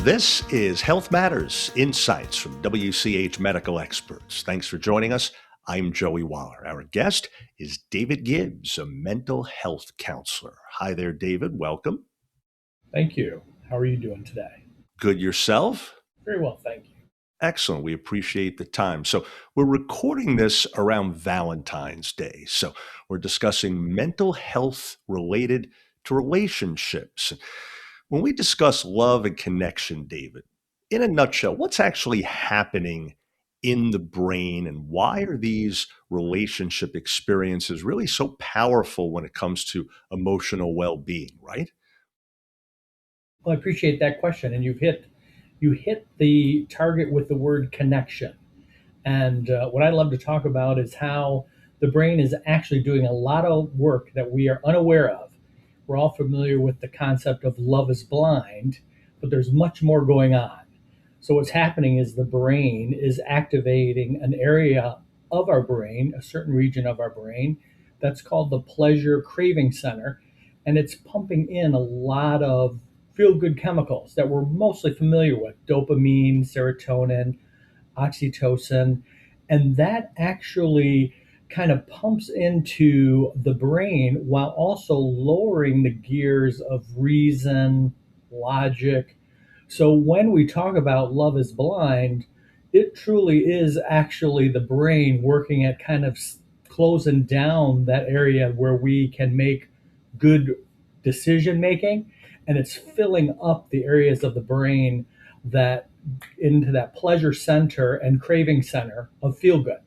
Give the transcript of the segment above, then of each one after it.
This is Health Matters Insights from WCH Medical Experts. Thanks for joining us. I'm Joey Waller. Our guest is David Gibbs, a mental health counselor. Hi there, David. Welcome. Thank you. How are you doing today? Good yourself? Very well, thank you. Excellent. We appreciate the time. So, we're recording this around Valentine's Day. So, we're discussing mental health related to relationships. When we discuss love and connection, David, in a nutshell, what's actually happening in the brain and why are these relationship experiences really so powerful when it comes to emotional well being, right? Well, I appreciate that question, and you hit the target with the word connection. And what I love to talk about is how the brain is actually doing a lot of work that we are unaware of. We're all familiar with the concept of love is blind, but there's much more going on. So what's happening is the brain is activating an area of our brain, a certain region of our brain, that's called the pleasure craving center, and it's pumping in a lot of feel good chemicals that we're mostly familiar with: dopamine, serotonin, oxytocin, and that actually kind of pumps into the brain while also lowering the gears of reason, logic. So when we talk about love is blind, it truly is actually the brain working at kind of closing down that area where we can make good decision making, and it's filling up the areas of the brain that into that pleasure center and craving center of feel good.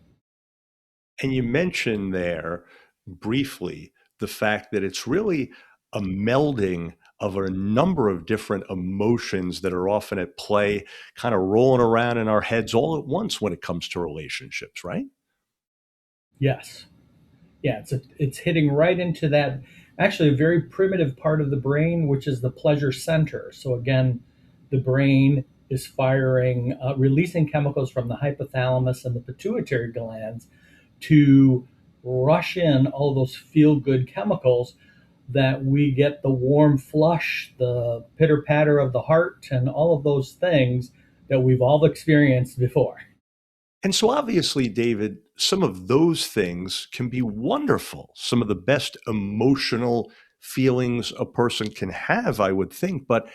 And you mentioned there briefly the fact that it's really a melding of a number of different emotions that are often at play, kind of rolling around in our heads all at once when it comes to relationships, right? Yes. Yeah, it's hitting right into that actually a very primitive part of the brain, which is the pleasure center. So again, the brain is firing, releasing chemicals from the hypothalamus and the pituitary glands to rush in all those feel good chemicals that we get the warm flush, the pitter patter of the heart, and all of those things that we've all experienced before. And so, obviously, David, some of those things can be wonderful. Some of the best emotional feelings a person can have, I would think. But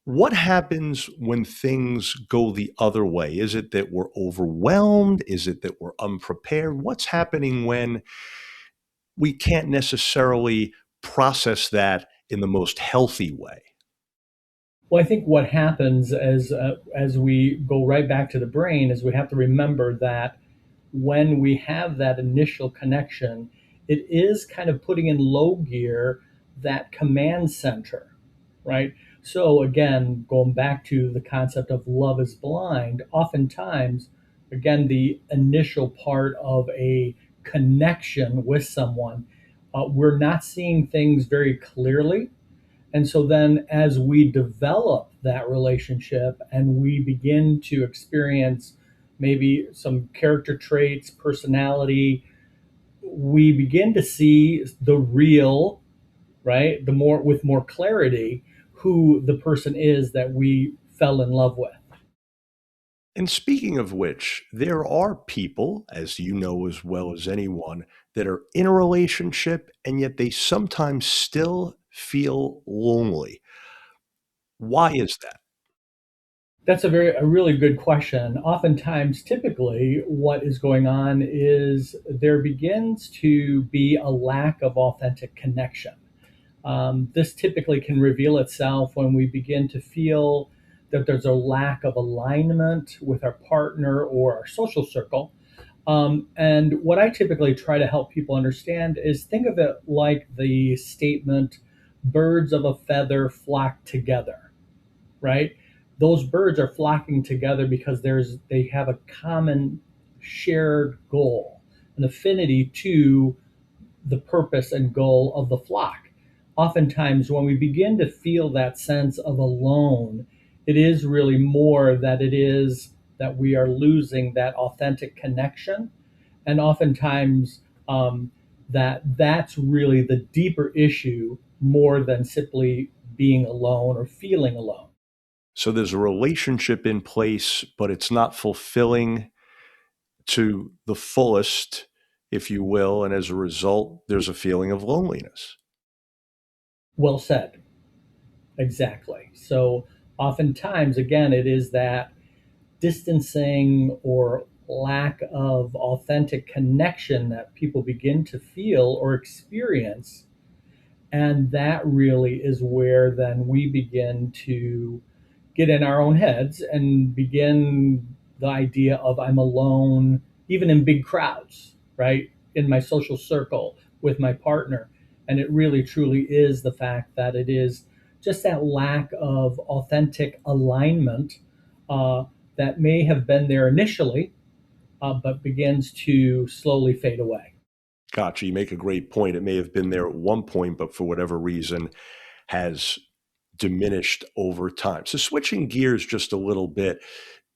what happens when things go the other way? Is it that we're overwhelmed? Is it that we're unprepared? What's happening when we can't necessarily process that in the most healthy way? Well, I think what happens as we go right back to the brain is we have to remember that when we have that initial connection, it is kind of putting in low gear that command center, right? So again, going back to the concept of love is blind, oftentimes, again, the initial part of a connection with someone, we're not seeing things very clearly, and so then, as we develop that relationship and we begin to experience maybe some character traits, personality, we begin to see the real, right? The more with more clarity, who the person is that we fell in love with. And speaking of which, there are people, as you know as well as anyone, that are in a relationship and yet they sometimes still feel lonely. Why is that? That's a really good question. Oftentimes, typically, what is going on is there begins to be a lack of authentic connection. This typically can reveal itself when we begin to feel that there's a lack of alignment with our partner or our social circle. And what I typically try to help people understand is think of it like the statement, birds of a feather flock together, right? Those birds are flocking together because they have a common shared goal, an affinity to the purpose and goal of the flock. Oftentimes, when we begin to feel that sense of alone, it is really more that it is that we are losing that authentic connection. And oftentimes, that's really the deeper issue more than simply being alone or feeling alone. So there's a relationship in place, but it's not fulfilling to the fullest, if you will. And as a result, there's a feeling of loneliness. Well said. Exactly. So oftentimes, again, it is that distancing or lack of authentic connection that people begin to feel or experience. And that really is where then we begin to get in our own heads and begin the idea of I'm alone, even in big crowds, right? In my social circle with my partner. And it really truly is the fact that it is just that lack of authentic alignment uh, that may have been there initially, but begins to slowly fade away. Gotcha. You make a great point. It may have been there at one point, but for whatever reason has diminished over time. So switching gears just a little bit,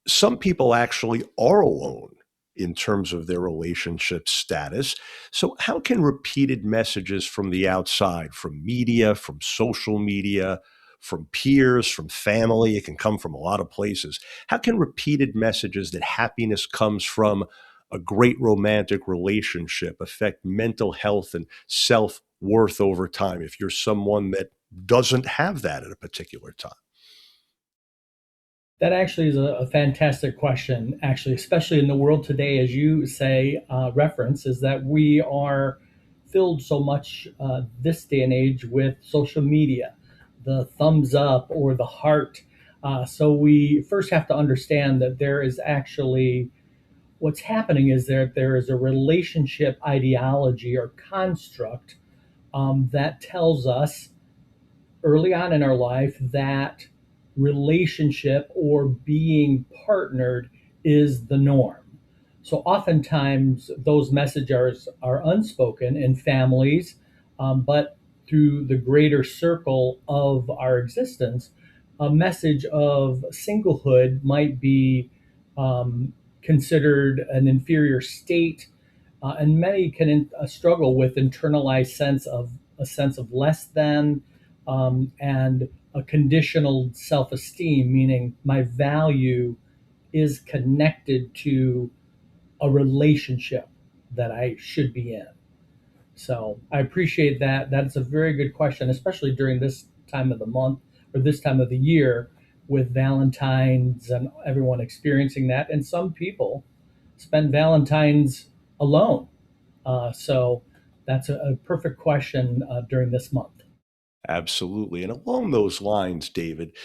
some people actually are alone in terms of their relationship status. So, how can repeated messages from the outside, from media, from social media, from peers, from family, it can come from a lot of places. How can repeated messages that happiness comes from a great romantic relationship affect mental health and self worth over time if you're someone that doesn't have that at a particular time? That actually is a fantastic question, actually, especially in the world today, as you say, reference, is that we are filled so much this day and age with social media, the thumbs up or the heart. So we first have to understand that there is actually what's happening is there is a relationship ideology or construct that tells us early on in our life that relationship or being partnered is the norm. So oftentimes those messages are unspoken in families, but through the greater circle of our existence, a message of singlehood might be considered an inferior state, and many can struggle with internalized sense of a sense of less than, and a conditional self-esteem, meaning my value is connected to a relationship that I should be in. So I appreciate that. That's a very good question, especially during this time of the month or this time of the year with Valentine's and everyone experiencing that. And some people spend Valentine's alone. So that's a perfect question during this month. Absolutely. And along those lines, David,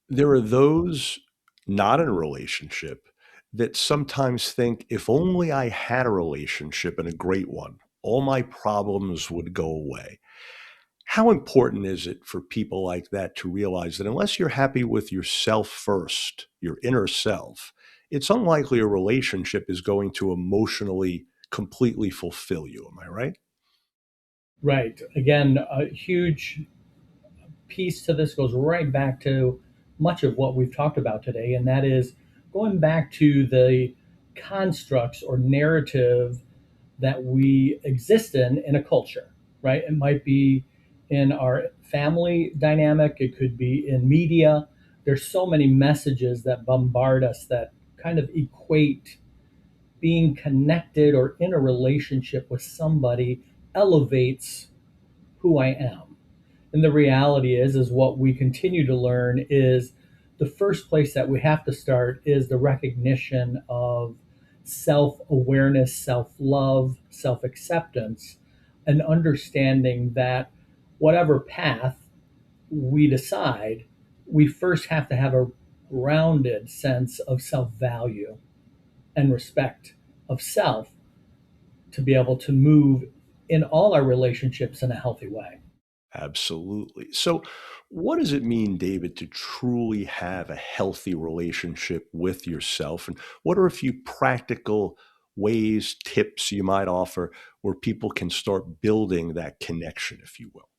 there are those not in a relationship that sometimes think if only I had a relationship and a great one, all my problems would go away. How important is it for people like that to realize that unless you're happy with yourself first, your inner self, it's unlikely a relationship is going to emotionally completely fulfill you? Am I right? Right. Again, a huge piece to this goes right back to much of what we've talked about today, and that is going back to the constructs or narrative that we exist in a culture, right? It might be in our family dynamic, it could be in media. There's so many messages that bombard us that kind of equate being connected or in a relationship with somebody elevates who I am. And the reality is what we continue to learn is the first place that we have to start is the recognition of self-awareness, self-love, self-acceptance, and understanding that whatever path we decide, we first have to have a grounded sense of self-value and respect of self to be able to move in all our relationships in a healthy way. Absolutely. So, what does it mean, David, to truly have a healthy relationship with yourself? And what are a few practical ways, tips you might offer where people can start building that connection, if you will?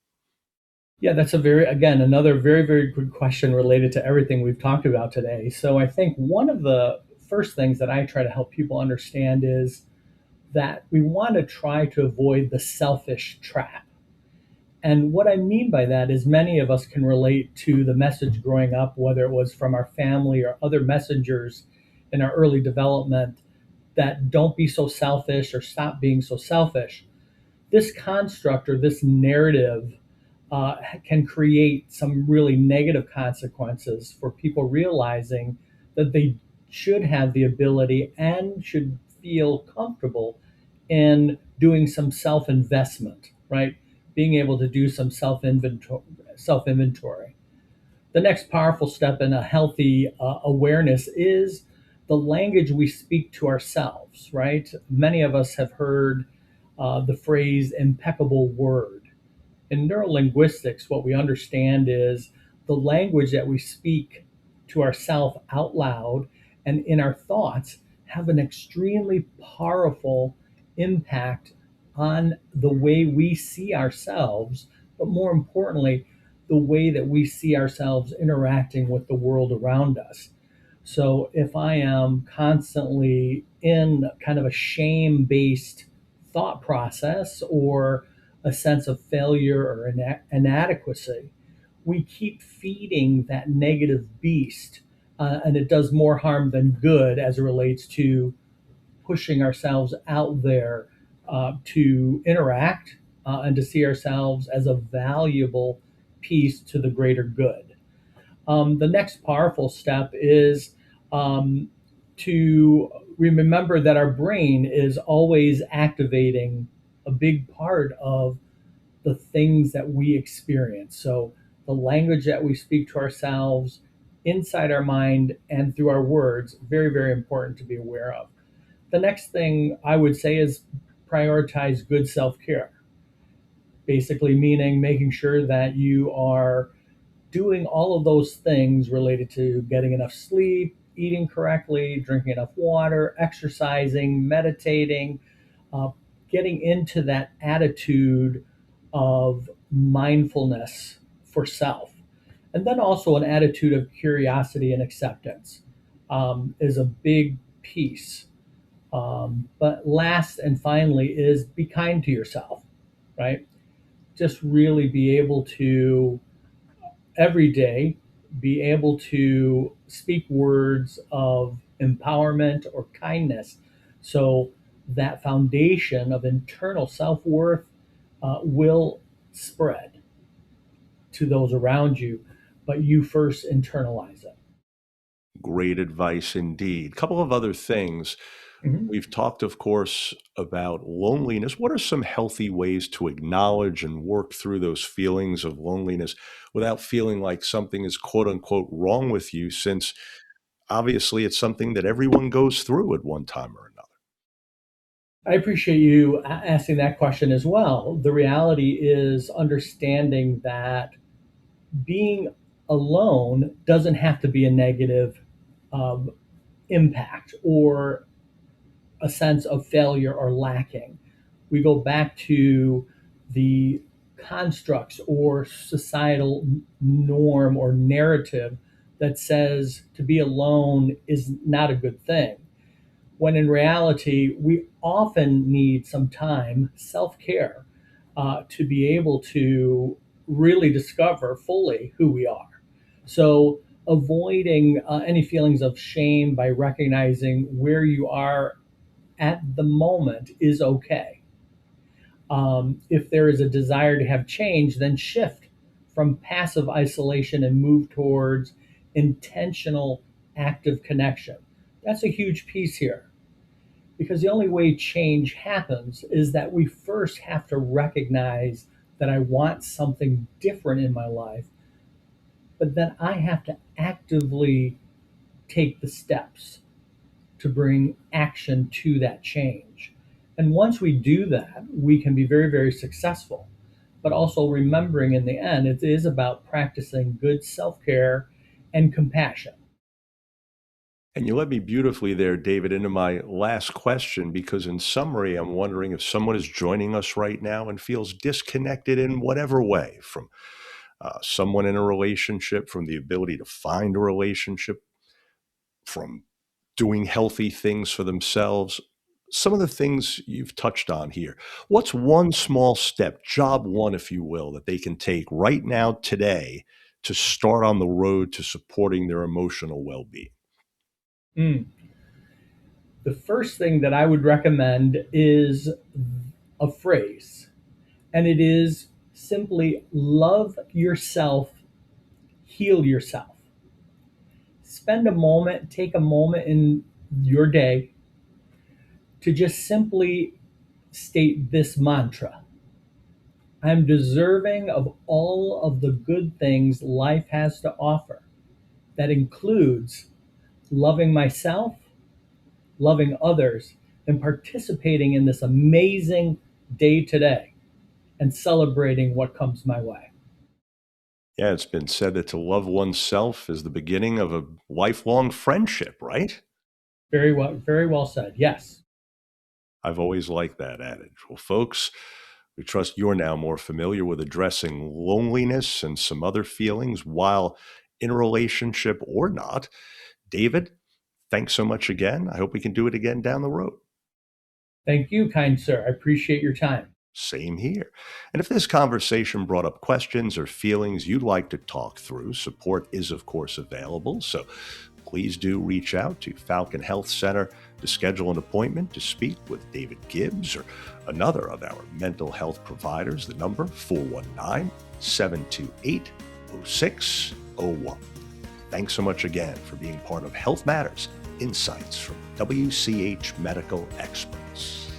Yeah, that's a very, again, another very, very good question related to everything we've talked about today. So I think one of the first things that I try to help people understand is that we want to try to avoid the selfish trap. And what I mean by that is many of us can relate to the message growing up, whether it was from our family or other messengers in our early development, that don't be so selfish or stop being so selfish. This construct or this narrative can create some really negative consequences for people realizing that they should have the ability and should feel comfortable in doing some self investment, right? Being able to do some self inventory. The next powerful step in a healthy awareness is the language we speak to ourselves, right? Many of us have heard the phrase impeccable word. In neurolinguistics, what we understand is the language that we speak to ourselves out loud and in our thoughts have an extremely powerful impact on the way we see ourselves, but more importantly, the way that we see ourselves interacting with the world around us. So if I am constantly in kind of a shame based thought process or a sense of failure or inadequacy, we keep feeding that negative beast. And it does more harm than good as it relates to pushing ourselves out there to interact and to see ourselves as a valuable piece to the greater good. The next powerful step is um, to remember that our brain is always activating a big part of the things that we experience. So, the language that we speak to ourselves inside our mind and through our words, very, very important to be aware of. The next thing I would say is prioritize good self care, basically, meaning making sure that you are doing all of those things related to getting enough sleep, eating correctly, drinking enough water, exercising, meditating, uh, getting into that attitude of mindfulness for self. And then also an attitude of curiosity and acceptance is a big piece. But last and finally is be kind to yourself, right? Just really be able to every day be able to speak words of empowerment or kindness. So that foundation of internal self worth will spread to those around you, but you first internalize it. Great advice indeed. Couple of other things. Mhm. We've talked, of course, about loneliness. What are some healthy ways to acknowledge and work through those feelings of loneliness without feeling like something is quote unquote wrong with you, since obviously it's something that everyone goes through at one time or another? I appreciate you asking that question as well. The reality is understanding that being alone doesn't have to be a negative um, impact or a sense of failure or lacking. We go back to the constructs or societal norm or narrative that says to be alone is not a good thing. When in reality, we often need some time, self care, to be able to really discover fully who we are. So, avoiding any feelings of shame by recognizing where you are at the moment is okay. If there is a desire to have change, then shift from passive isolation and move towards intentional, active connection. That's a huge piece here because the only way change happens is that we first have to recognize that I want something different in my life, but then I have to actively take the steps to bring action to that change. And once we do that, we can be very, very successful. But also remembering in the end, it is about practicing good self care and compassion. And you led me beautifully there, David, into my last question, because in summary, I'm wondering if someone is joining us right now and feels disconnected in whatever way from someone in a relationship, from the ability to find a relationship, from doing healthy things for themselves. some of the things you've touched on here. What's one small step, job one, if you will, that they can take right now, today, to start on the road to supporting their emotional well being? Mm. The first thing that I would recommend is a phrase, and it is simply love yourself, heal yourself. Spend a moment, take a moment in your day to just simply state this mantra: I'm deserving of all of the good things life has to offer. That includes loving myself, loving others, and participating in this amazing day today and celebrating what comes my way. Yeah, it's been said that to love oneself is the beginning of a lifelong friendship, right? Very well said. Yes. I've always liked that adage. Well, folks, we trust you're now more familiar with addressing loneliness and some other feelings while in a relationship or not. David, thanks so much again. I hope we can do it again down the road. Thank you, kind sir. I appreciate your time. Same here. And if this conversation brought up questions or feelings you'd like to talk through, support is, of course, available. So please do reach out to Falcon Health Center to schedule an appointment to speak with David Gibbs or another of our mental health providers. The number 419-728-0601. Thanks so much again for being part of Health Matters Insights from WCH Medical Experts.